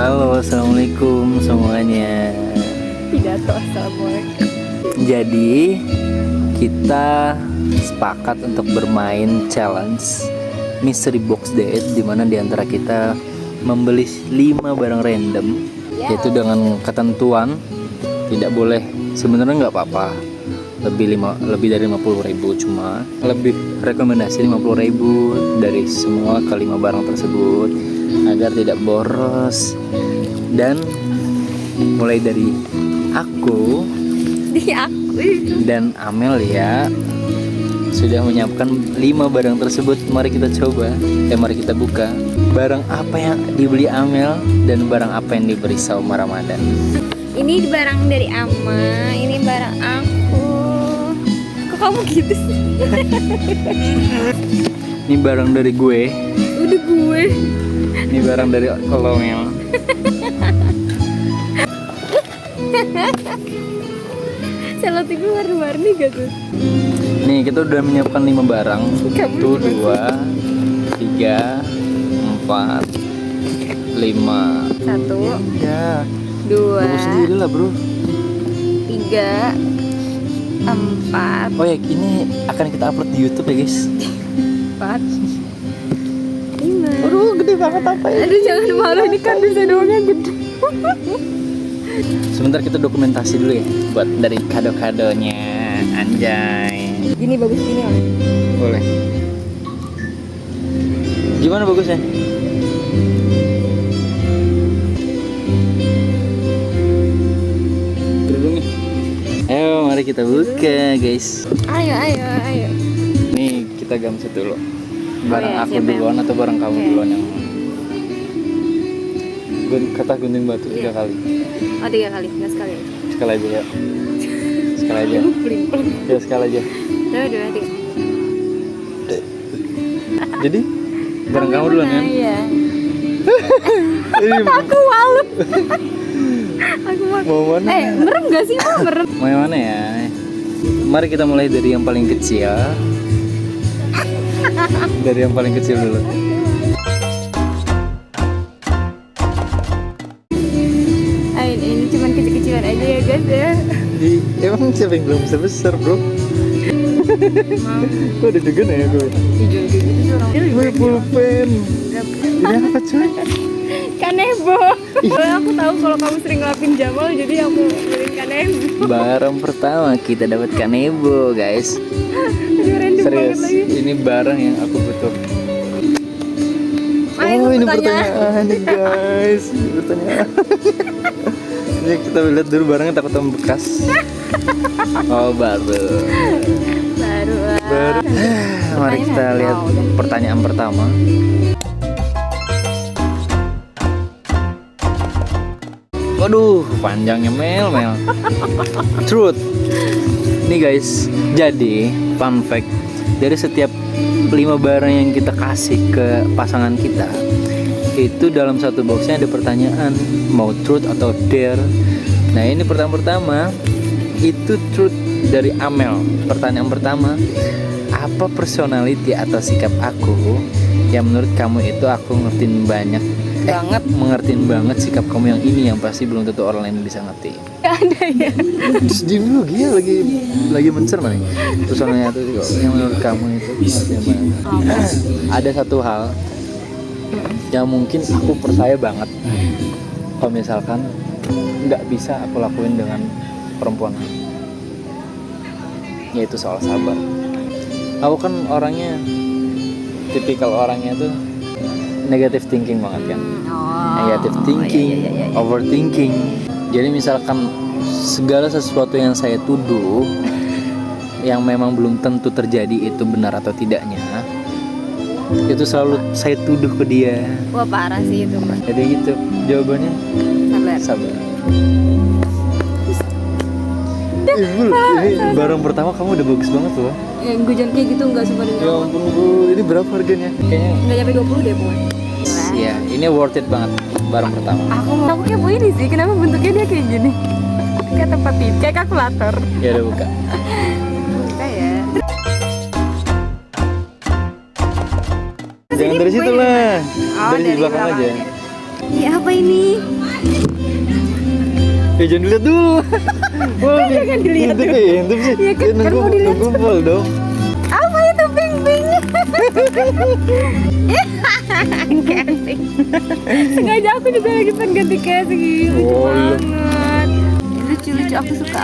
Halo, assalamualaikum semuanya. Pidato assalamualaikum. Jadi kita sepakat untuk bermain challenge mystery box date, dimana diantara kita membeli 5 barang random, yaitu dengan ketentuan tidak boleh, sebenarnya nggak apa-apa lebih dari 50.000, cuma lebih rekomendasi 50.000 dari semua kelima barang tersebut agar tidak boros. Dan mulai dari aku dan Amelia sudah menyiapkan 5 barang tersebut. Mari kita coba, mari kita buka barang apa yang dibeli Amel dan barang apa yang diberi sama Ramadan. Ini barang dari Ama, ini barang aku. Kok kamu gitu sih? Ini barang dari gue. Udah gue. Ini barang dari lo, Mel. Selotip gue warna-warni gak tuh? Nih kita udah menyiapkan 5 barang. Kamu 1, 2, 3, 4, 5. 1, Ya, 2, tunggu sendiri lah bro. 3, 4. Oh ya, ini akan kita upload di YouTube ya guys. 4, 5. Aduh, gede banget apa ya? Aduh jangan malu, ini kan bisa doangnya gede. Sebentar kita dokumentasi dulu ya, buat dari kado-kadonya. Anjay. Gini bagus gini Om. Boleh. Gimana bagusnya? Kerudungnya. Ayo, mari kita buka guys. Ayo. Nih kita gamset dulu. Barang ya, aku siapa yang- duluan atau barang kamu Oke. duluan yang kata gunting batu 3 Iya. kali. Oh 3 kali, nggak sekali. Sekali aja ya. Sekali aja. Pelin-pelin. Ya sekali aja. 2, 3. Jadi barang kamu duluan kan? Iya. Ini Aku malu. Aku malu. mau mana? Merem gak sih? Mau merem. Mau yang mana ya? Mari kita mulai dari yang paling kecil. Dari yang paling kecil dulu. Ayo, ini cuman kecil-kecilan aja ya guys ya. Emang siapa yang belum besar bro? Mau Kok ada degan ya gue? hijau gitu orang. Gue pulpen. Ini apa cuy? Kanebo. Aku tahu kalau kamu sering ngelapin Jamal, jadi aku beli kanebo. Barang pertama kita dapat kanebo guys. Aduh random banget Serius, lagi. ini barang yang aku butuh. Ayo, Oh ini pertanyaan. pertanyaan nih guys. Ini pertanyaan. Ini kita lihat dulu barangnya, takut sama bekas. Oh baru. Baru lah. Mari kita Pertanyaan. lihat Wow, udah. pertanyaan pertama. Waduh, panjangnya Mel. Truth. Nih guys, jadi fun fact, dari setiap 5 barang yang kita kasih ke pasangan kita, itu dalam satu boxnya ada pertanyaan, mau truth atau dare. Nah ini pertama itu truth dari Amel. Pertanyaan pertama, apa personality atau sikap aku yang menurut kamu itu aku ngertiin banget mengertiin banget sikap kamu yang ini, yang pasti belum tentu orang lain bisa ngerti. Gak ada ya. Terus diem dulu, dia lagi mencerna nih. Personalnya itu yang menurut kamu itu ngertiin banget. Ada satu hal yang mungkin aku percaya banget, kalau misalkan nggak bisa aku lakuin dengan perempuan, yaitu soal sabar. Aku kan orangnya, tipikal orangnya tuh negative thinking banget kan. Negative thinking, iya. overthinking. Jadi misalkan segala sesuatu yang saya tuduh yang memang belum tentu terjadi itu benar atau tidaknya, itu selalu saya tuduh ke dia. Wah parah sih itu Pak. Jadi gitu jawabannya, Sabar. sabar. Ibu, ini barang pertama kamu udah bagus banget loh. Yang gujan kayak gitu nggak sebenarnya. Ya ampun bu, ini berapa harganya? Kayaknya Nggak nyampe 20 deh pokoknya. ya, ini worth it banget barang pertama. Aku kepo ini sih, kenapa bentuknya dia kayak gini? Kayak tempat tidur, kayak kalkulator. Ya udah buka. Buka ya. Jangan dari situ lah. Oh, Dari belakang aja. Iya, apa ini? Jangan dilihat dulu. Wah, Jangan dilihat intip dulu. ya, intip sih. Iya kan, kan mau dilihat. Nunggu pol dong. Apa itu bing-bing? Casing. Sengaja aku juga lagi pengen ganti casing. Lucu Oh, iya. banget. Lucu-lucu, aku suka.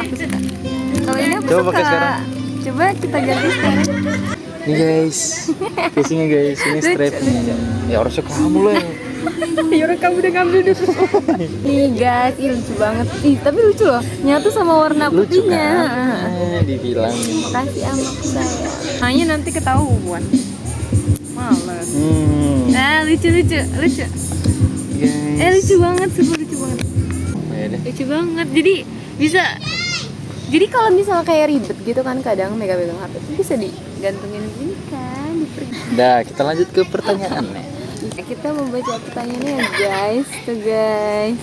Kalau ini aku Coba suka. pakai sekarang. Coba kita ganti sekarang. Nih guys, casingnya guys, ini Lucu, strapnya. Ya harusnya kamu lah yang Yaudah kamu udah ngambil dulu. Nih guys, ini lucu banget. Ih, tapi lucu loh. Nyatu sama warna lucu putihnya. kan? Dibilang. Makasih amat saya. Hanya nanti ketahuan. Males. Nah, lucu. Guys. Lucu banget, super lucu banget. Ya deh. Lucu banget. Jadi bisa. Jadi kalau misalnya kayak ribet gitu kan kadang megang-megang HP itu bisa digantungin gini kan, Dah, kita lanjut ke pertanyaannya. Kita membaca pertanyaannya ya guys, tuh guys.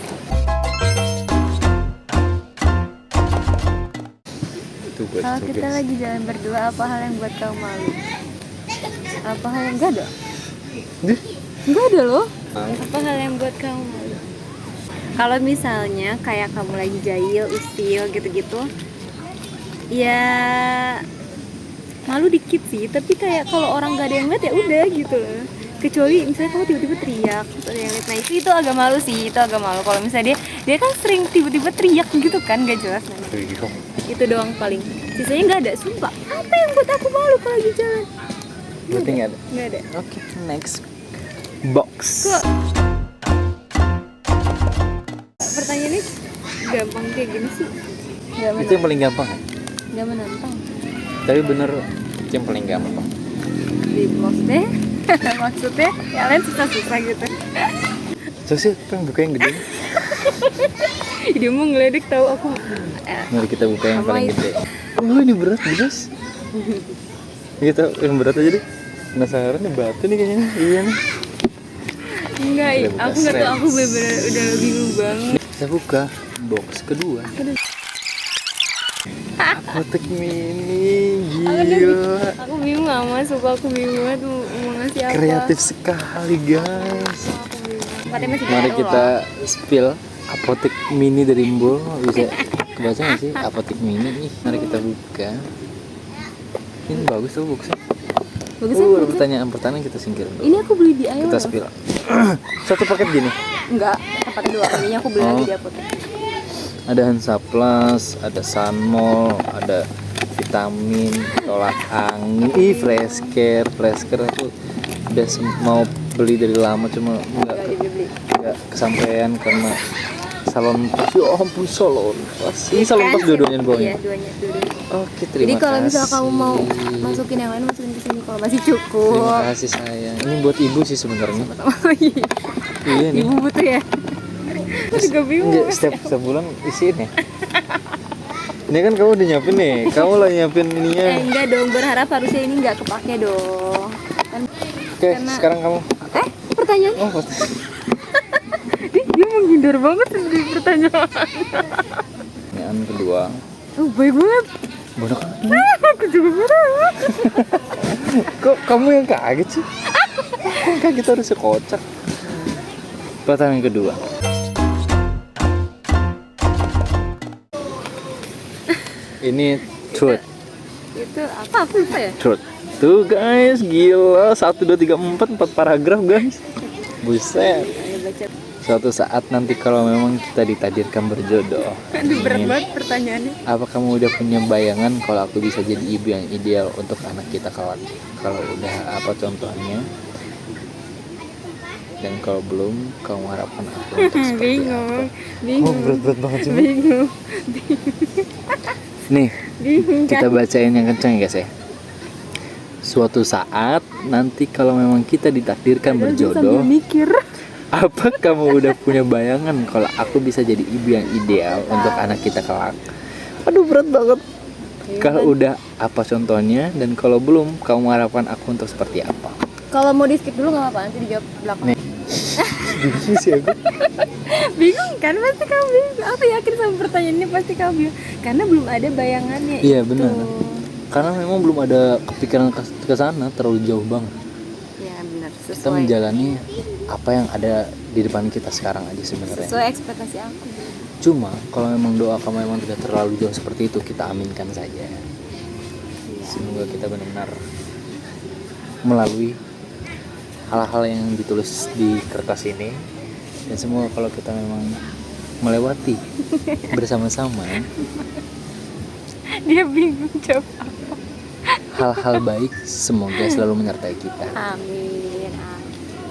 Itu buat Kalau itu, kita guys. lagi jalan berdua, apa hal yang buat kamu malu? Apa hal yang enggak ada? Dih. Enggak ada loh. Apa hal yang buat kamu malu? Kalau misalnya kayak kamu lagi jahil, usil gitu-gitu, ya malu dikit sih. Tapi kayak kalau orang nggak ada yang lihat ya udah gitu loh. Kecuali misalnya kamu tiba-tiba teriak, terus ada yang lihat, nah itu agak malu sih, itu agak malu. Kalau misalnya dia kan sering tiba-tiba teriak gitu kan, gak jelas nanti. Itu doang paling. Sisanya nggak ada, sumpah. Apa yang buat aku malu kalau lagi jalan? Berarti nggak ada. Nggak ada. Oke, next box. Kok pertanyaannya gampang kayak gini sih? Gak Itu yang paling gampang. menantang. Tapi bener itu yang paling gampang. Di box deh. Maksudnya kalian susah-susah gitu. So sih, pengen buka yang gede. Dia mau ngeledek tahu aku. Mari kita buka yang paling Apa gede. Oh, ini berat guys. Kita yang berat aja deh. Penasaran nih batu nih kayaknya. Iya nih. Enggak, Kita buka aku nggak tahu, aku srens. bener-bener udah bingung banget. Kita buka box kedua. Apotek mini, gila. Aku bingung sama, suka aku bingung banget mau ngasih apa. Kreatif sekali guys. Aku bingung. Tempatnya masih Mari baru kita loh. spill apotek mini dari Mbul. Bisa kebaca nggak sih apotek mini nih? Mari kita buka. Ini bagus tuh boxnya. Bagus Ada kan? pertanyaan kita singkirin dulu. Ini aku beli di Ayo. Kita spill. Satu paket gini. Enggak, tempat dua. Ini aku beli lagi Oh. di apotek. Ada Hansaplast, ada Sunmol, ada vitamin, tolak angin, fresh care aku udah mau beli dari lama cuma Enggak dibeli. nggak kesampaian karena salon pas. Ya ampun salon pas. Ini salon pas dua-duanya di bawahnya. Iya, dua-duanya. Oke, terima Jadi kalau kasih. misal kamu mau masukin yang lain, masukin ke sini kalau masih cukup. Terima kasih sayang. Ini buat ibu sih sebenarnya. Oh iya. Iya nih. Ibu butuh ya. Aku juga bingung. Enggak, setiap bulan isiin ya. Ini kan kamu udah nyiapin nih. Kamu lah nyiapin ininya. Enggak dong, berharap harusnya ini enggak kepake dong. Kan Oke, karena- sekarang kamu. pertanyaan. Oh, Dia menghindar banget dari pertanyaan. pertanyaan kedua. Oh, baik banget. Bodoh. Aku juga banget. Kok kamu yang kaget sih? Kan kita harusnya kocak. Pertanyaan kedua. Ini truth. Itu apa? Aku lupa ya. Truth. Tuh guys, gila. 1, 2, 3, 4 paragraf guys. Buset. Ayo baca. Suatu saat nanti kalau memang kita ditakdirkan berjodoh. Aduh, berat Amin. banget pertanyaannya. Apa kamu udah punya bayangan kalau aku bisa jadi ibu yang ideal untuk anak kita kelak? Kalau udah, apa contohnya? Dan kalau belum, kamu harapkan aku untuk seperti Bingung. apa? Oh, Bingung. berat banget sih. Bingung. Nih, Bingung kita kan? bacain yang kencang ya guys ya. Suatu saat nanti kalau memang kita ditakdirkan Sambil berjodoh, mikir. apa kamu udah punya bayangan kalau aku bisa jadi ibu yang ideal untuk anak kita kelak? Aduh, berat banget. Kalau udah, apa contohnya? Dan kalau belum, kamu harapkan aku untuk seperti apa? Kalau mau di skip dulu nggak apa-apa, nanti dijawab belakang. Nih. Bingung sih aku. Bingung kan? Pasti kamu bingung. Aku yakin sama pertanyaannya pasti kamu bingung. Karena belum ada bayangannya. Iya, itu. benar. Karena memang belum ada kepikiran ke sana, terlalu jauh banget. Ya benar kita menjalani apa yang ada di depan kita sekarang aja sebenarnya. Sesuai ekspektasi aku. Cuma kalau memang doa kamu memang tidak terlalu jauh seperti itu, kita aminkan saja. Iya. Semoga kita benar-benar melalui hal-hal yang ditulis di kertas ini, dan semoga kalau kita memang melewati bersama-sama Dia bingung jawab apa. hal-hal baik, semoga selalu menyertai kita. Amin.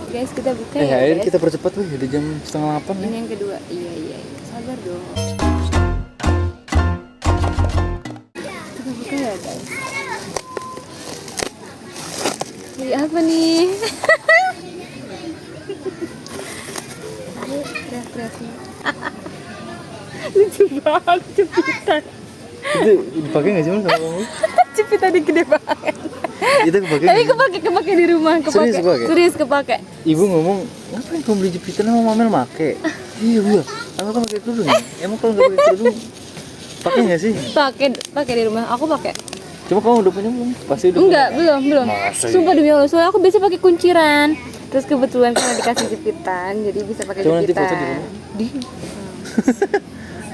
Guys, kita buka Akhirnya guys. kita percepat weh, udah jam 7:30 Ini nih. yang kedua. Iya. Sabar dong. Kita buka ya guys. Beli apa nih? Ayo, teriak-teriaknya. Lucu banget jepitan. Itu dipakai nggak sih Mal, sama kamu? Jepitan ini gede banget. Itu kepakai. Tapi kepake di rumah, Serius kepake? Serius kepake. Ibu ngomong, ngapain kamu beli jepitan sama Mamel make? Iya Bu, kamu kan pakai kerudung ya? Emang kalau nggak pakai kerudung pakai nggak sih? Pakai di rumah. Aku pakai. Cuma kamu udah punya belum? Pasti udah Enggak, punya. belum. Masa Sumpah demi Allah, soalnya aku biasa pakai kunciran. Terus kebetulan karena dikasih jepitan, jadi bisa pakai Coba nanti jepitan. foto di rumah.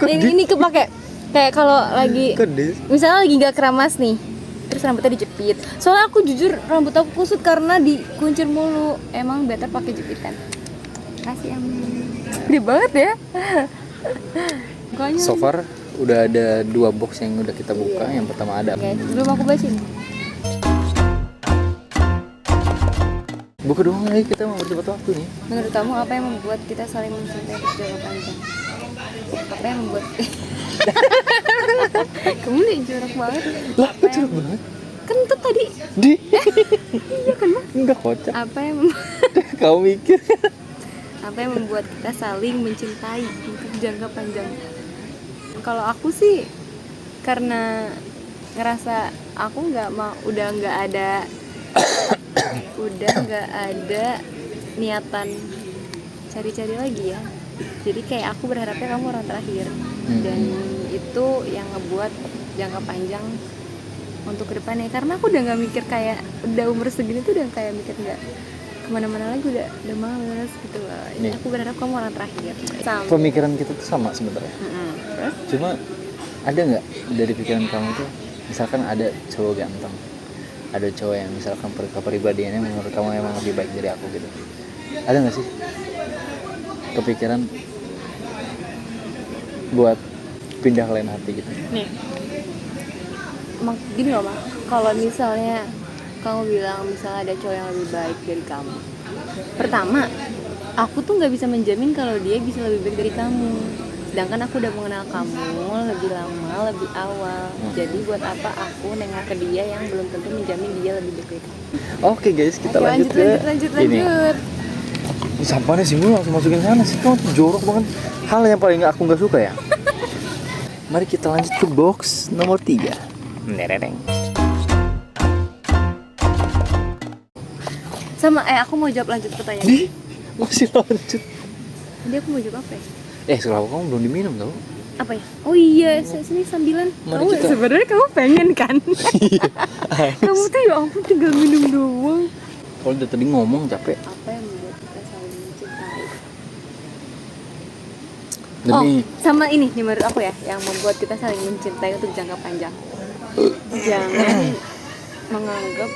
Kok Ini kepake. Kayak kalau lagi Kode. misalnya lagi nggak keramas nih, terus rambutnya dijepit. Soalnya aku jujur rambut aku kusut karena dikuncir mulu. Emang better pakai jepitan. Kasih yang gede banget ya. Pokoknya So far udah ada 2 box yang udah kita buka. Iya. Yang pertama ada. guys, belum aku bacain. Buka doang lagi, kita mau bercepat waktu nih. Menurut kamu apa yang membuat kita saling mencintai untuk jangka panjang? Apa yang membuat kamu nih jorok banget. Lah, kok curug banget? Kan itu tadi. Di. Iya kan Mak? Enggak kocak. Apa yang Kamu mikir. apa yang membuat kita saling mencintai untuk jangka panjang? Kalau aku sih karena ngerasa aku udah nggak ada niatan cari-cari lagi ya. Jadi kayak aku berharapnya kamu orang terakhir, dan itu yang ngebuat jangka panjang untuk kedepannya. Karena aku udah nggak mikir kayak udah umur segini tuh udah kayak mikir nggak kemana-mana lagi, udah males gitu loh. Nih. Aku berharap kamu orang terakhir. Sama. Pemikiran kita tuh sama sebenarnya. Terus? Cuma ada nggak dari pikiran kamu tuh, misalkan ada cowok ganteng, ada cowok yang misalkan kepribadiannya menurut kamu emang lebih baik dari aku gitu, ada nggak sih kepikiran buat pindah ke lain hati gitu? Nih, gini loh Mak, kalau misalnya kamu bilang misalnya ada cowok yang lebih baik dari kamu, pertama aku tuh nggak bisa menjamin kalau dia bisa lebih baik dari kamu, sedangkan aku udah mengenal kamu lebih lama, lebih awal. Jadi buat apa aku nengok ke dia yang belum tentu menjamin dia lebih baik dari kamu. Oke guys, kita Oke, lanjut ke ini. lanjut. Sampahnya sih Mul, langsung masukin sana sih, kamu tuh jorok banget. Hal yang paling aku nggak suka ya. Mari kita lanjut ke box nomor 3. Nereng. Sama aku mau jawab lanjut pertanyaan. Di masih lanjut. Jadi aku mau jawab apa ya? Sekolah kamu belum diminum tau? Apa ya? Oh iya, sini sambilan. Mari Kamu kita- sebenarnya kamu pengen kan? Kamu tuh ya ampun tinggal minum doang. Kalau udah tadi ngomong capek. Apa yang membuat kita saling mencintai? Demi Sama ini nih menurut aku ya, yang membuat kita saling mencintai untuk jangka panjang. Jangan menganggap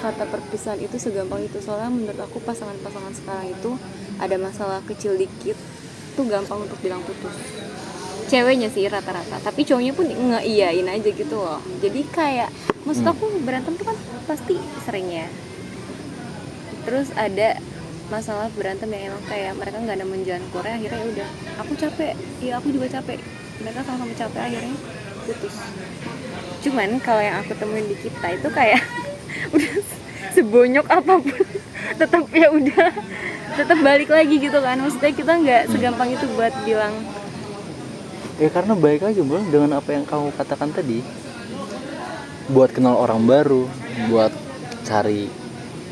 kata perpisahan itu segampang itu. Soalnya menurut aku pasangan-pasangan sekarang itu ada masalah kecil dikit tuh gampang untuk bilang putus. Ceweknya sih rata-rata, tapi cowoknya pun ngeiyain aja gitu loh. Jadi kayak maksud aku berantem tuh kan pasti sering ya. Terus ada masalah berantem yang emang kayak mereka nggak ada menjalan Korea, akhirnya udah aku capek, ya aku juga capek, mereka sama-sama capek, akhirnya putus. Cuman kalau yang aku temuin di kita itu kayak udah sebonyok apapun tetap ya udah tetap balik lagi gitu kan. Maksudnya kita nggak segampang itu buat bilang karena baik aja bro, dengan apa yang kamu katakan tadi, buat kenal orang baru, buat cari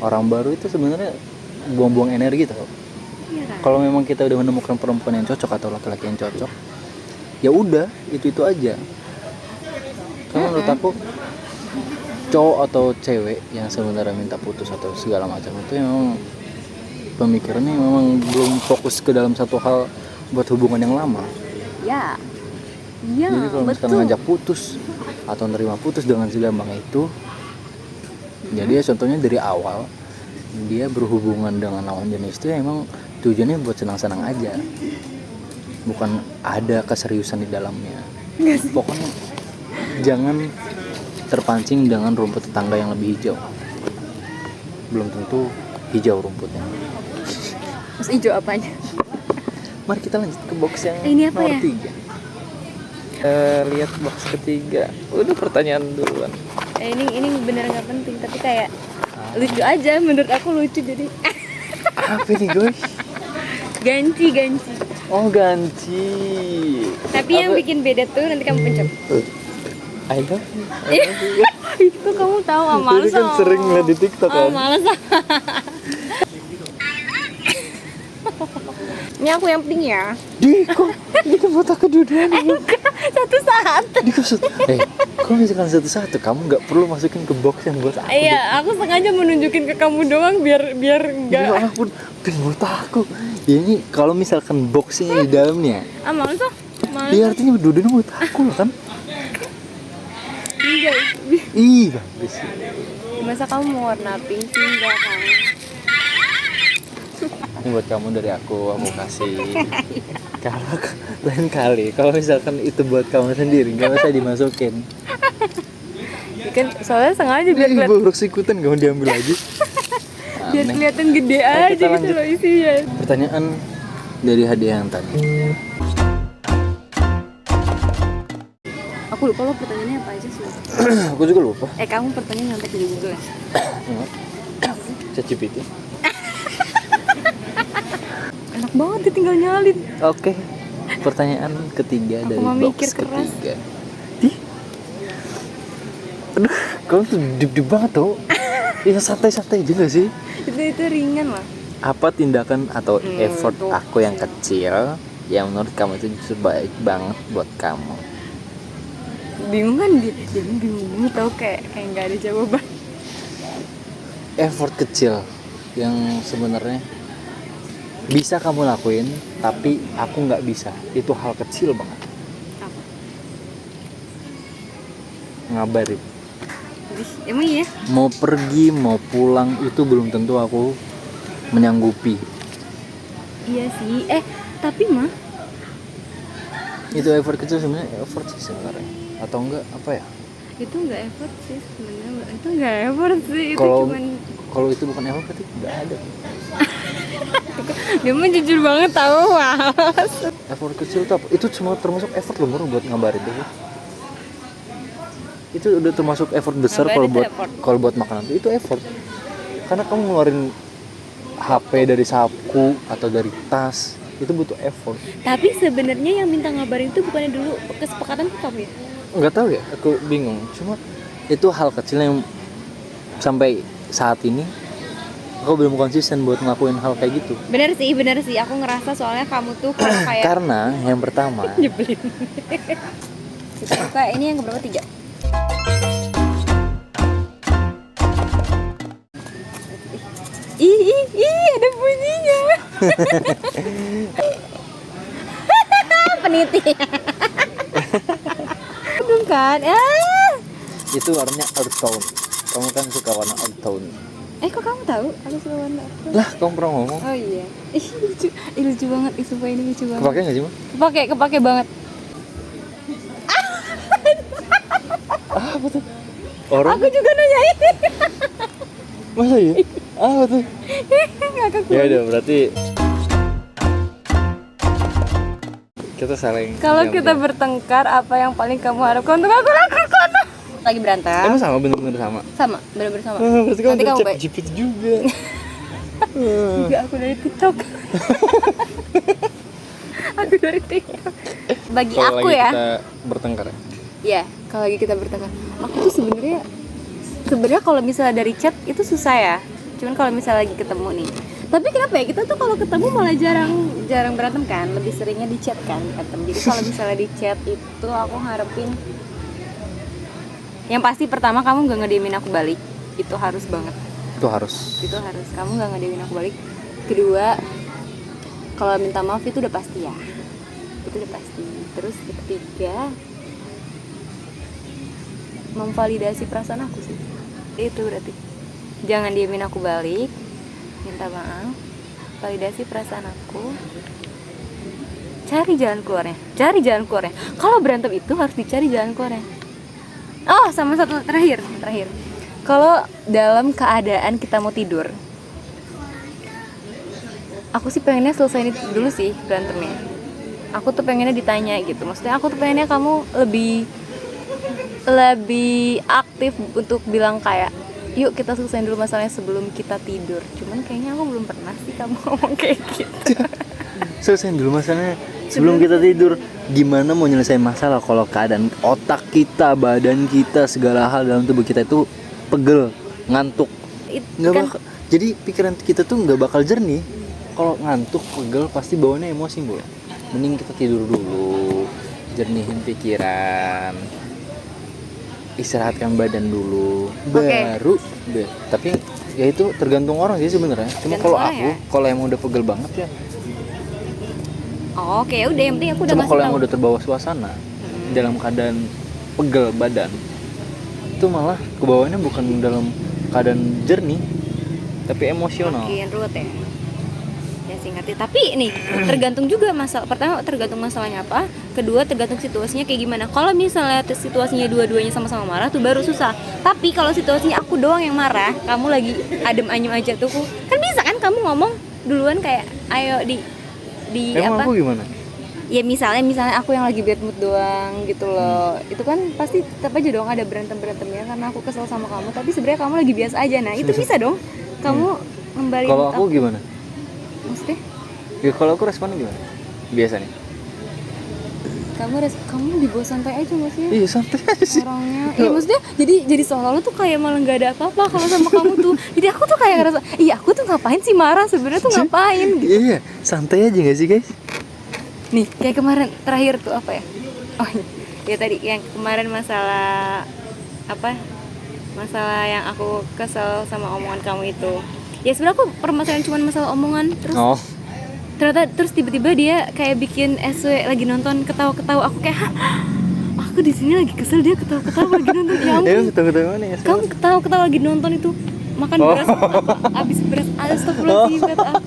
orang baru itu sebenarnya buang-buang energi tau. iya kan? Kalau memang kita udah menemukan perempuan yang cocok atau laki-laki yang cocok, ya udah itu aja. Karena menurut aku cowok atau cewek yang sebenarnya minta putus atau segala macam itu memang pemikirannya memang belum fokus ke dalam satu hal buat hubungan yang lama. Ya. Iya, Jadi kalau misalkan betul. ngajak putus atau nerima putus dengan segampang itu, jadi ya contohnya dari awal dia berhubungan dengan lawan jenis itu ya emang tujuannya buat senang-senang aja, bukan ada keseriusan di dalamnya. Pokoknya jangan terpancing dengan rumput tetangga yang lebih hijau, belum tentu hijau rumputnya. Mas hijau apanya? Mari kita lanjut ke box yang Ini apa nomor ya? 3. Lihat box ketiga. Udah pertanyaan duluan. Ini bener nggak penting, tapi kayak lucu aja, menurut aku lucu jadi. Apa nih guys? Ganti. Oh ganti. Tapi yang bikin beda tuh nanti kamu pencet. I love you. Itu kamu tahu ah, males. Ini kan sering lihat di TikTok kan. Males. Ini aku yang pink ya. Di kok kita foto kedua-duanya. Satu-satu. Di kok kok misalkan satu-satu kamu nggak perlu masukin ke box yang buat aku. Iya, aku sengaja menunjukin ke kamu doang biar enggak. Ya ampun, pin buat aku. Ya, ini kalau misalkan boxnya di dalamnya. Ah, males ah. Ya artinya dua-duanya buat aku loh kan. Enggak. Ih, bagus. Masa kamu mau warna pink sih enggak kan? Ini buat kamu dari aku kasih. Kalau lain kali, kalau misalkan itu buat kamu sendiri, nggak usah dimasukin. Ya kan soalnya sengaja biar Ih, kelihatan, buruk ikutan kamu diambil aja. biar Aneh. kelihatan gede Ayo, aja kita gitu lanjut. loh isinya. Pertanyaan dari hadiah yang tadi. Aku lupa lo pertanyaannya apa aja sih. Aku juga lupa. Kamu pertanyaan nyontek di Google ya? ChatGPT. Enak banget dia tinggal nyalin. Oke. Pertanyaan ketiga dari mah box mikir keras. ketiga. Ih. Aduh, kamu tuh deep banget tuh. Ya santai-santai juga sih. Itu ringan lah. Apa tindakan atau effort tuh. aku yang kecil yang menurut kamu itu justru baik banget buat kamu? Bingung kan dia bingung tau kayak nggak ada jawaban. Effort kecil yang sebenarnya bisa kamu lakuin tapi aku nggak bisa, itu hal kecil banget. Apa? Ngabarin Emang iya? mau pergi mau pulang itu belum tentu aku menyanggupi. Iya sih. Tapi mah Itu effort kecil sebenarnya, effort sih sebenarnya, atau enggak apa ya, itu nggak effort sih sebenarnya. Itu nggak effort sih. Itu kalau cuman kalau itu bukan effort berarti nggak ada. dia mah jujur banget tahu. Effort kecil tuh apa? Itu cuma termasuk effort loh baru buat ngabarin tuh. Itu udah termasuk effort besar Ngabarin kalau itu buat effort. kalau buat makanan itu effort. Karena kamu ngeluarin HP dari saku atau dari tas itu butuh effort. Tapi sebenarnya yang minta ngabarin itu bukannya dulu kesepakatan tuh kamu ya? Nggak tahu ya, aku bingung. Cuma itu hal kecil yang sampai saat ini aku belum konsisten buat ngelakuin hal kayak gitu. Bener sih. Aku ngerasa soalnya kamu tuh kalau kayak Karena yang pertama nyebelin. Kita buka ini yang keberapa 3? Ih, ada bunyinya. Peniti. Belum kan? itu warnanya earth tone. Kamu kan suka warna earth tone. Kok kamu tahu? Aku suka warna apa? Lah, kamu pernah ngomong. Oh iya. Lucu. Lucu banget. Sumpah ini lucu banget. Kepake nggak sih, Ma? Kepake banget. Apa tuh? Orang? Aku juga nanya ini. Masa ya? Apa tuh? Ngakak Ya banget. udah, berarti kita saling. Kalau yang kita benar. bertengkar, apa yang paling kamu harapkan untuk aku lakukan? Lagi berantem. Emang sama, bener-bener sama. Sama, bener-bener sama. Berarti kamu Nanti dari kamu chat baik. GPT juga. Enggak, aku dari TikTok. Aku dari TikTok. Bagi Kalau aku lagi ya. kita bertengkar. Ya, kalau lagi kita bertengkar. Aku tuh sebenarnya kalau misalnya dari chat itu susah ya. Cuman kalau misalnya lagi ketemu nih. Tapi kenapa ya kita tuh kalau ketemu malah jarang berantem kan? Lebih seringnya di chat kan berantem. Jadi kalau misalnya di chat itu aku harapin yang pasti pertama kamu gak ngediemin aku balik. Itu harus banget. Itu harus. Kamu gak ngediemin aku balik. Kedua, kalau minta maaf itu udah pasti ya, itu udah pasti. Terus yang ketiga, memvalidasi perasaan aku sih, itu berarti jangan diemin aku balik, minta maaf, validasi perasaan aku, cari jalan keluarnya. Kalau berantem itu harus dicari jalan keluarnya. Oh, sama satu terakhir. Kalau dalam keadaan kita mau tidur, aku sih pengennya selesai dulu sih berantemnya. Aku tuh pengennya ditanya gitu. Maksudnya aku tuh pengennya kamu lebih aktif untuk bilang kayak, yuk kita selesai dulu masalahnya sebelum kita tidur. Cuman kayaknya aku belum pernah sih kamu ngomong kayak gitu. Selesai dulu masalahnya sebelum kita tidur. Gimana mau nyelesain masalah kalau keadaan otak kita, badan kita, segala hal dalam tubuh kita itu pegel, ngantuk, nggak Kan, bakal. Jadi pikiran kita tuh nggak bakal jernih. Kalau ngantuk, pegel, pasti bawaannya emosi, Bu. Mending kita tidur dulu, jernihin pikiran, istirahatkan badan dulu, baru deh. Tapi ya itu tergantung orang sih sebenarnya. Cuma kalau aku, kalau yang udah pegel banget ya. oh, oke, udah yang penting aku udah Cuma ngasih kalau tahu. yang udah terbawa suasana dalam keadaan pegel badan, itu malah kebawaannya bukan dalam keadaan jernih, tapi emosional. Makin ruwet ya. Ya sih ngerti. Tapi nih tergantung juga masalah. Pertama tergantung masalahnya apa. Kedua tergantung situasinya kayak gimana. Kalau misalnya situasinya dua-duanya sama-sama marah tuh baru susah. Tapi kalau situasinya aku doang yang marah, kamu lagi adem anyem aja tuh, kan bisa kan kamu ngomong duluan kayak ayo di Emang apa? aku gimana? Ya misalnya aku yang lagi bad mood doang gitu loh. Itu kan pasti tetap aja dong ada berantem-berantemnya karena aku kesel sama kamu, tapi sebenarnya kamu lagi biasa aja. Nah, itu bisa dong. Kamu ngembaliin Kalau aku gimana? Maksudnya? Ya kalau aku responnya gimana? Biasanya. Kamu dibawa santai aja maksudnya. Iya, santai aja sih. Orangnya. Iya maksudnya jadi seolah-olah tuh kayak malah nggak ada apa-apa kalau sama kamu tuh. Jadi aku tuh kayak ngerasa, iya aku tuh ngapain sih marah sebenarnya tuh ngapain gitu. Iya, santai aja gak sih, guys? Nih, kayak kemarin terakhir tuh apa ya? Oh, ya tadi yang kemarin masalah apa? Masalah yang aku kesel sama omongan kamu itu. Ya sebenarnya aku permasalahan cuma masalah omongan terus. Oh. Ternyata terus tiba-tiba dia kayak bikin SW lagi nonton ketawa-ketawa. Aku kayak, hah? Aku di sini lagi kesel, dia ketawa-ketawa lagi nonton. Ya ampun. Ketawa-ketawa mana ya? Kamu ketawa-ketawa lagi nonton itu makan beras abis beras astagfirullahaladzim kata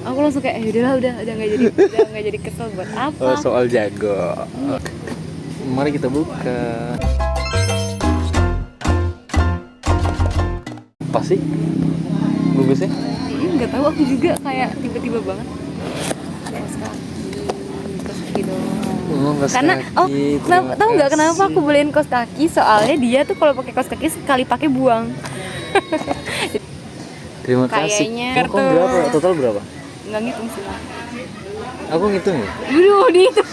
aku langsung kayak udahlah udah nggak jadi kesel buat apa. Oh, soal jago. Mari kita buka. Apa sih bagusnya? Nggak tahu, aku juga kayak tiba-tiba banget kos kaki doang. Karena tahu nggak kenapa aku beliin kos kaki, soalnya dia tuh kalau pakai kos kaki sekali pakai buang. Terima kasih. Kayaknya Kok berapa? Total berapa? Nggak ngitung sih. Aku ngitung ya. Aduh, dihitung.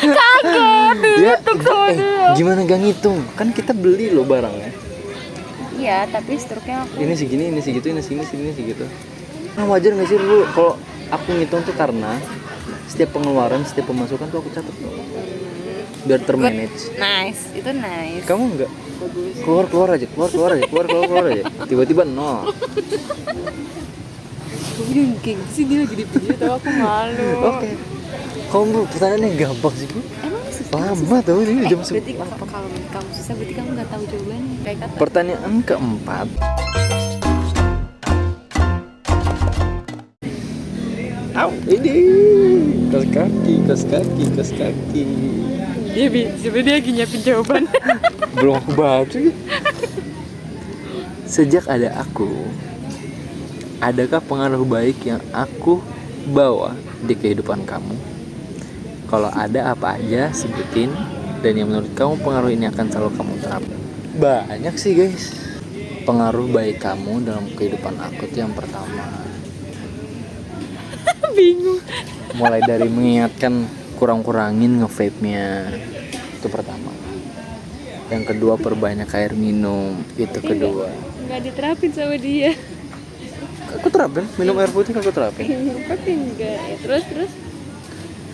Kaget dihitung sama dia. Gimana gak ngitung? Kan kita beli loh barangnya. Iya, tapi struknya aku Ini segini, ini segitu, ini segini, segini segitu. Nah, wajar nggak sih lu kalau aku ngitung tuh karena setiap pengeluaran, setiap pemasukan tuh aku catat biar termanage. nice, itu nice. Kamu enggak? Bagus. Keluar aja. Tiba-tiba nol. Kamu jangan kayak gitu sih, dia lagi di video tau aku malu. Oke. Kamu pertanyaannya gampang sih, Bu. Emang susah? Lama tau ini jam Berarti 11. kalau kamu susah berarti kamu nggak tahu jawabannya. Kayak kata. Pertanyaan keempat. Ini kos kaki. Dia lagi nyiapin jawaban. Belum aku baca. Sejak ada aku, adakah pengaruh baik yang aku bawa di kehidupan kamu? Kalau ada, apa aja sebutin. Dan yang menurut kamu pengaruh ini akan selalu kamu terapkan. Banyak sih, guys. Pengaruh baik kamu dalam kehidupan aku tuh yang pertama, Bingung. mulai dari mengingatkan kurang-kurangin nge-vape-nya, itu pertama. Yang kedua, perbanyak air minum, itu kedua. Nggak diterapin sama dia. Aku terapin, minum air putih aku terapin. Tapi enggak. Ya, terus.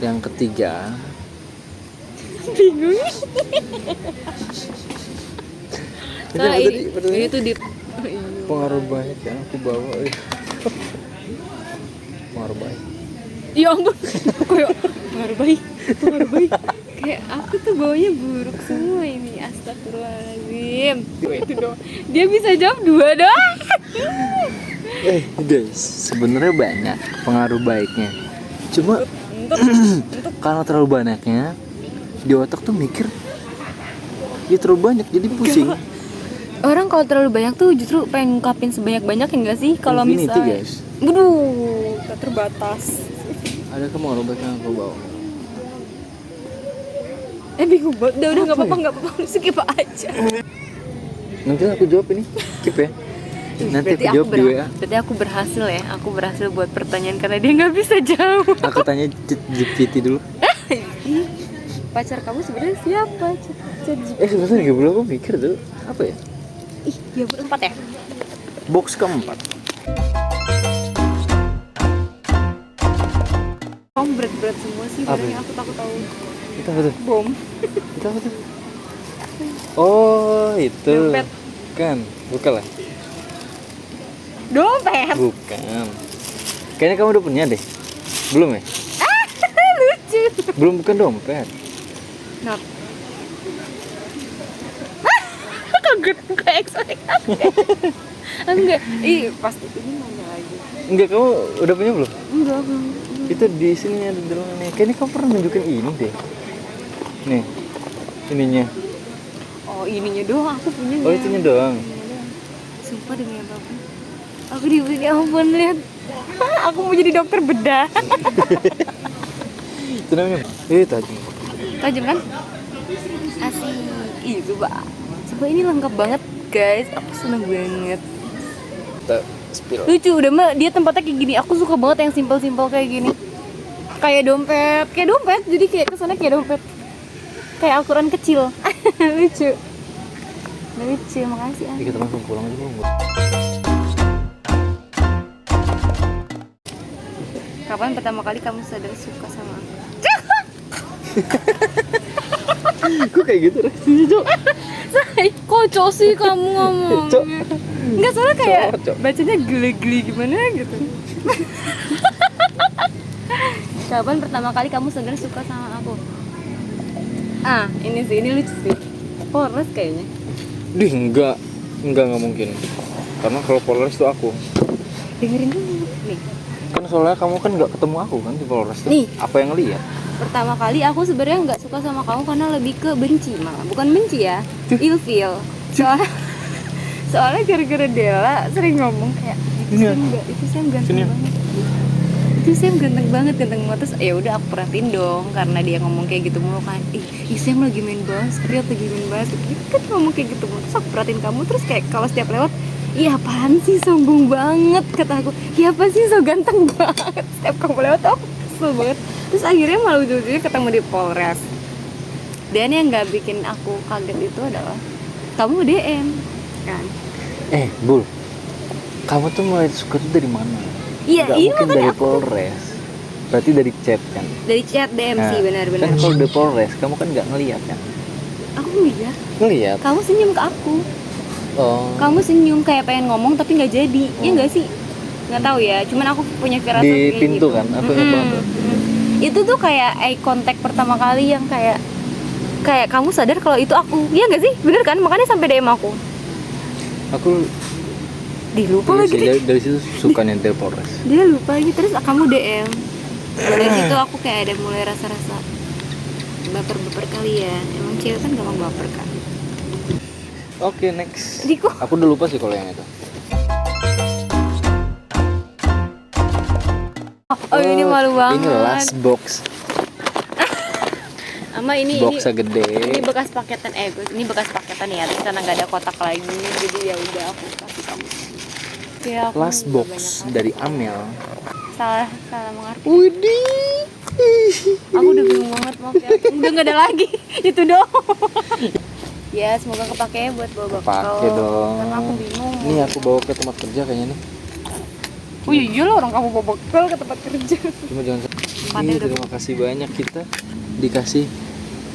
Yang ketiga, Bingung. Itu tadi, Itu di pengaruh baik yang aku bawa. pengaruh baik. Ya ampun, kayak pengaruh baik. Kayak aku tuh baunya buruk semua ini, astagfirullahaladzim. Itu doang. Dia bisa jawab 2 doang. Guys, sebenarnya banyak pengaruh baiknya. Cuma karena terlalu banyaknya di otak tuh mikir ya terlalu banyak jadi pusing. Orang kalau terlalu banyak tuh justru pengen ngungkapin sebanyak-banyak ya nggak sih? Kalau Infinity, misalnya guys. Waduh, tak terbatas. Ada pengaruh baik yang aku bawa. Bingung banget. Udah nggak apa-apa, lu skip aja. Nanti aku jawab ini, keep ya. Nanti aku jawab di WA. Berarti aku berhasil ya. Aku berhasil buat pertanyaan karena dia nggak bisa jawab. Aku tanya GPT dulu. Pacar kamu sebenarnya siapa? Sebenarnya juga belum aku mikir tuh apa ya? Ya 4 ya. Box keempat. Kamu berat-berat semua sih. Apa Barangnya ya? aku takut tahu. Itu apa tuh? Bom. Itu apa tuh? Oh, itu. Dompet. Kan, bukan lah. Dompet. Bukan. Kayaknya kamu udah punya deh. Belum ya? Lucu. Belum, bukan dompet. Kenapa? Kaget, kayak excited. Enggak, pasti ini nanya lagi. Enggak, kamu udah punya belum? Enggak, belum. Itu di sini ada dalam nih. Kayaknya kamu pernah nunjukin ini deh. Nih, ininya. Oh, ininya doang, aku punya. Oh, itunya doang. Sumpah demi apapun. Aku dibeli, ya ampun, lihat. Aku mau jadi dokter bedah. Itu namanya. Tajam. Tajam kan? Asik. Itu, Pak. Sumpah ini lengkap banget, guys. Aku seneng banget. Kita spill. Lucu, udah mah dia tempatnya kayak gini. Aku suka banget yang simpel-simpel kayak gini. Kayak dompet, jadi kayak kesannya kayak dompet. Kayak Al-Quran kecil. Lucu. Lucu, makasih. Kita langsung pulang aja belum? Kapan pertama kali kamu sadar suka sama aku? Kok kayak gitu rasanya, Cok? Kocok sih kamu ngomong. Cok. Enggak, soalnya kayak Cok. bacanya geli-geli gimana gitu. Kapan pertama kali kamu sadar suka sama aku? Ini lucu sih. Polres kayaknya. Enggak mungkin. Karena kalau Polres itu aku. Dengerin dulu nih. Kan soalnya kamu kan nggak ketemu aku kan di Polres tuh. Nih. Apa yang lihat? Pertama kali aku sebenarnya nggak suka sama kamu karena lebih ke benci malah. Bukan benci ya, ilfeel. Soalnya gara-gara Dela sering ngomong kayak itu Sam ganteng banget. Itu Sam ganteng banget. Terus ya udah aku perhatiin dong karena dia ngomong kayak gitu mulu kan. Sam lagi main basket, gitu kan ngomong kayak gitu mulu. Terus aku perhatiin kamu terus kayak kalau setiap lewat, iya apaan sih sombong banget kata aku. Iya apa sih so ganteng banget. Setiap kamu lewat aku kesel banget. Terus akhirnya malah ujung-ujungnya ketemu di Polres. Dan yang nggak bikin aku kaget itu adalah kamu DM kan. Bul, kamu tuh mulai suka tuh dari mana? Iya, Gak mungkin dari Polres. Berarti dari chat kan? Dari chat DM sih, benar-benar. Kan kalau dari Polres, kamu kan nggak ngeliat kan? Aku ngeliat. Ngeliat? Kamu senyum ke aku. Oh. Kamu senyum kayak pengen ngomong tapi nggak jadi. Iya nggak sih? Nggak tahu ya. Cuman aku punya firasat Di kayak pintu gitu. kan? Aku ingat banget. Itu tuh kayak eye contact pertama kali yang kayak kamu sadar kalau itu aku. Iya nggak sih? Bener kan? Makanya sampai DM aku. Aku Dilupa lagi. Dari situ suka nyentil Polres. Dia lupa lagi terus kamu DM. Dari situ aku kayak ada mulai rasa-rasa baper-baper kalian. Emang cewek kan gampang baper kan. Oke, next. Diko. Aku udah lupa sih kalau yang itu. Oh, ini malu banget. Ini last box. Sama ini Boxnya gede. Ini bekas paketan ini bekas paketan ya. Terus karena nggak ada kotak lagi, jadi ya udah aku kasih kamu. Ya, aku Last juga box banyak dari Amel. salah mengerti. Widih. Aku udah bingung banget, maaf ya. Udah nggak ada lagi. Itu doang. Ya, semoga kepake buat bawa bekal. Pakai dong. Karena aku bingung. Nih aku bawa ke tempat kerja kayaknya nih. Oh iya lah, orang kamu bawa bekal ke tempat kerja. Cuma jangan Pandai udah terima kasih banyak kita dikasih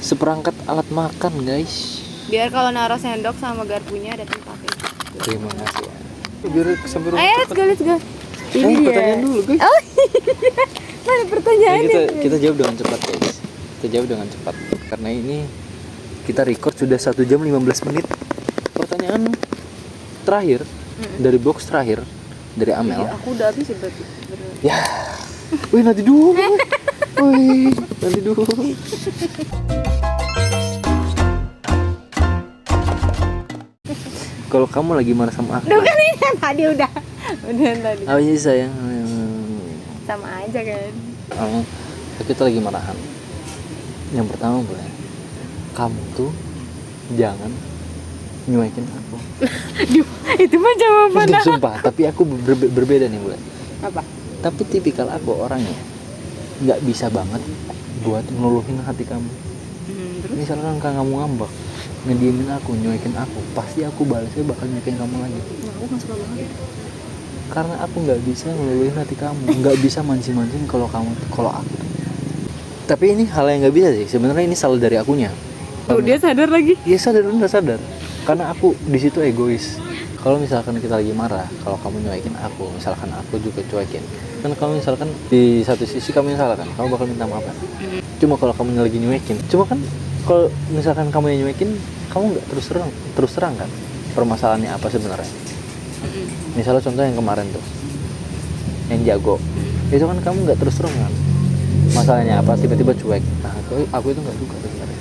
seperangkat alat makan, guys. Biar kalau naruh sendok sama garpunya ada tempatnya. Terima kasih. Biar sampai rumah. Ayo, let's go. Ini dia. Pertanyaan dulu guys. Oh iya. Mana pertanyaannya? Kita jawab dengan cepat guys. Kita jawab dengan cepat karena ini kita record sudah 1 jam 15 menit. Pertanyaan terakhir dari box terakhir dari Amel. Iya, aku udah habis ya berarti. Ya. Wih, nanti dulu. Wih, nanti dulu. Kalau kamu lagi marah sama aku, Duh kan ini yang tadi udah yang tadi. apa sih sayang? Sama aja kan. Oh, kita lagi marahan. Yang pertama boleh, kamu tuh jangan nyuekin aku. Duh, itu mah jawaban Duh, sumpah, tapi aku berbeda nih boleh. apa? Tapi tipikal aku orangnya nggak bisa banget buat ngeluluhin hati kamu. Terus? Misalkan kamu ngambek, ngediemin aku, nyuekin aku, pasti aku balasnya bakal nyuekin kamu lagi. Nah, aku nggak suka banget. Karena aku nggak bisa ngeluluhin hati kamu, nggak bisa mancing-mancing kalau aku. Tapi ini hal yang nggak bisa sih. Sebenarnya ini salah dari akunya. Tuh dia sadar lagi. Iya sadar, udah sadar. Karena aku di situ egois. Kalau misalkan kita lagi marah, kalau kamu nyuekin aku, misalkan aku juga cuekin. Kan kalau misalkan di satu sisi kamu yang salah kan, kamu bakal minta maaf kan. Cuma kalau kamu lagi nyuekin, cuma kan kalau misalkan kamu yang nyuekin, kamu nggak terus terang kan permasalahannya apa sebenarnya. Misalnya contoh yang kemarin tuh, yang jago, itu kan kamu nggak terus terang kan masalahnya apa, tiba-tiba cuek. Nah aku itu nggak suka sebenarnya.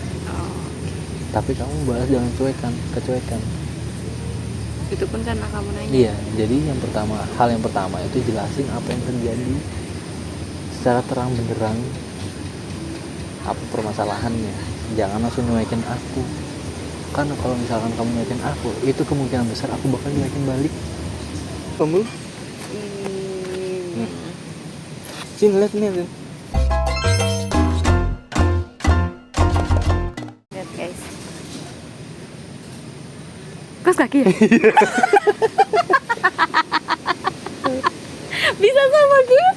Tapi kamu balas dengan kecuekan. Itu pun karena kamu nanya. Iya, jadi hal yang pertama itu jelasin apa yang terjadi secara terang benderang, apa permasalahannya. Jangan langsung nyuekin aku. Karena kalau misalkan kamu nyuekin aku, itu kemungkinan besar aku bakal nyuekin balik. Kamu? Sini lihat nih. Lihat guys. Kos kaki ya? Bisa sama gue.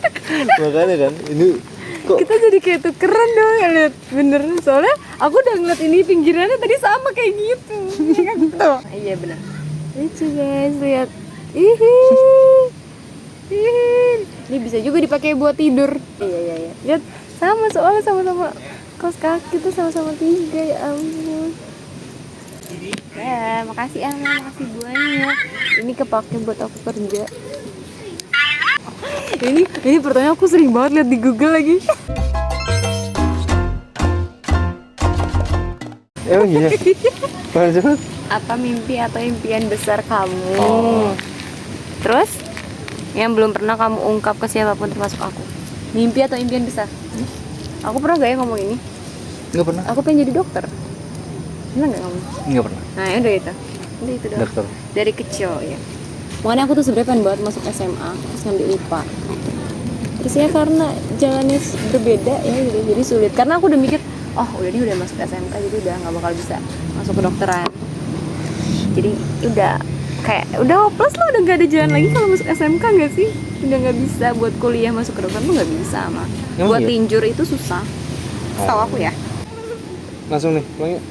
Makanya kan, ini kok Kita jadi kayak tukeran dong ya, lihat bener. Soalnya aku udah ngeliat ini pinggirannya tadi sama kayak gitu. Tuh. Iya bener. Lucu guys, lihat. Ini bisa juga dipakai buat tidur. Iya. Lihat, sama soalnya sama-sama kaos kaki tuh sama-sama 3 ya ampun. Ya, makasih Amel, makasih banyak. Ini kepake buat aku kerja. Ini pertanyaan aku sering banget lihat di Google lagi. emang iya. Mana cepet? Apa mimpi atau impian besar kamu? Oh. Terus yang belum pernah kamu ungkap ke siapapun termasuk aku. Mimpi atau impian besar? Aku pernah gak ya ngomong ini? Nggak pernah. Aku pengen jadi dokter. Pernah gak kamu? Nggak pernah. Nah ya udah itu doang. Dokter. Dari kecil ya. Makanya aku tuh sebenarnya pengen banget masuk SMA terus ngambil IPA. Terus ya karena jalannya berbeda ya gitu, jadi sulit. Karena aku udah mikir, oh udah masuk SMK jadi udah nggak bakal bisa masuk kedokteran. Jadi udah hopeless lah, udah nggak ada jalan lagi kalau masuk SMK nggak sih? Udah nggak bisa buat kuliah masuk kedokteran tuh nggak bisa mah. Emang Buat iya? tinjur itu susah. Tahu aku ya. Langsung nih, pulang yuk.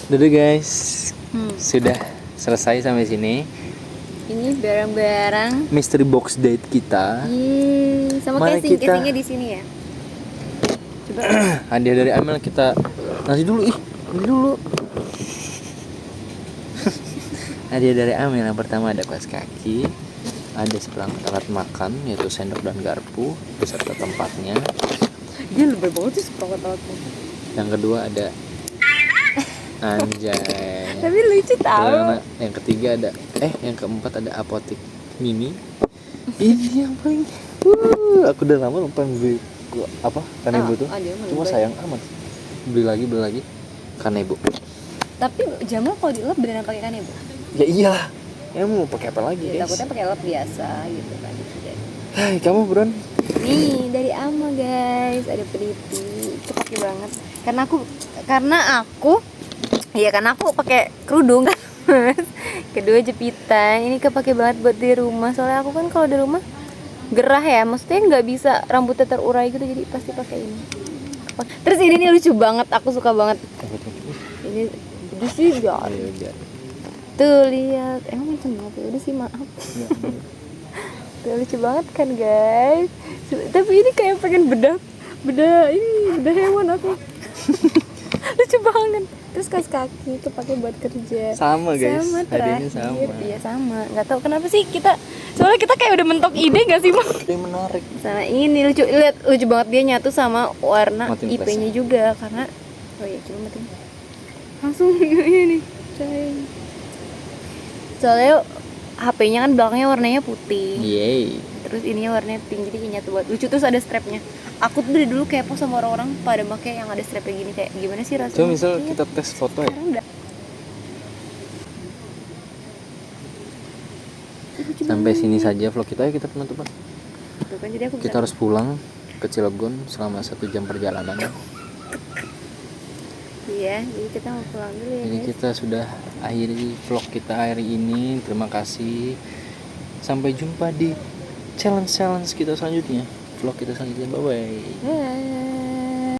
Dadah guys. Sudah selesai sampai sini. Ini barang-barang. Mystery box date kita. Sama Mari casingnya di sini ya. Coba. Hadiah dari Amel kita nanti dulu Hadiah dari Amel yang pertama ada kaos kaki, ada seperangkat alat makan yaitu sendok dan garpu beserta tempatnya. Dia lebih banget sih seperangkat alatmu. Yang kedua ada anjay. Tapi lucu tahu. Yang ketiga ada yang keempat ada apotik mini. Ini yang paling aku udah lama lupa beli kanebo tuh. Cuma sayang amat. Beli lagi kanebo. Tapi Jamal kalau dilap beneran pakai kanebo? Ya iyalah. Ya mau pakai apa lagi, Ya, guys? takutnya pakai lap biasa gitu kan. Hai, kamu Bron? Nih dari Ama guys, ada peniti. Itu pakai banget. Karena aku pakai kerudung kan. Kedua jepitan. Ini kepake banget buat di rumah. Soalnya aku kan kalau di rumah gerah ya, maksudnya nggak bisa rambutnya terurai gitu, jadi pasti pakai ini. Terus ini nih lucu banget, aku suka banget. Ini sih ya. Tuh lihat, emang kenceng banget ya. Udah sih maaf. Tuh, lucu banget kan guys. Tapi ini kayak pengen bedah hewan aku. Lucu banget. Terus kaos kaki itu pakai buat kerja. Sama guys, Sama hadiahnya terakhir. sama. Iya sama. Nggak tahu kenapa sih kita. Soalnya kita kayak udah mentok ide nggak sih Bang? Ini menarik. Sama ini lucu, lihat lucu banget dia nyatu sama warna Matiin IP-nya flashnya. juga karena oh iya coba matiin. Langsung ini coy. Soalnya HP-nya kan belakangnya warnanya putih. Yeay. Terus ininya warnanya pink jadi kayak nyatu banget. Lucu terus ada strapnya. Aku tuh dari dulu kepo sama orang-orang pada make yang ada strapnya gini kayak gimana sih rasanya? Coba misal Iya, kita tes foto ya. sekarang udah. Lucu Sampai banget. sini saja vlog kita ya, kita penutupan. Tuh kan jadi aku Kita harus pulang ke Cilegon selama 1 jam perjalanan. iya, jadi kita mau pulang dulu ya Jadi guys. kita sudah akhiri vlog kita hari ini. Terima kasih. Sampai jumpa di challenge kita selanjutnya. Vlog kita selanjutnya. Bye bye. Bye.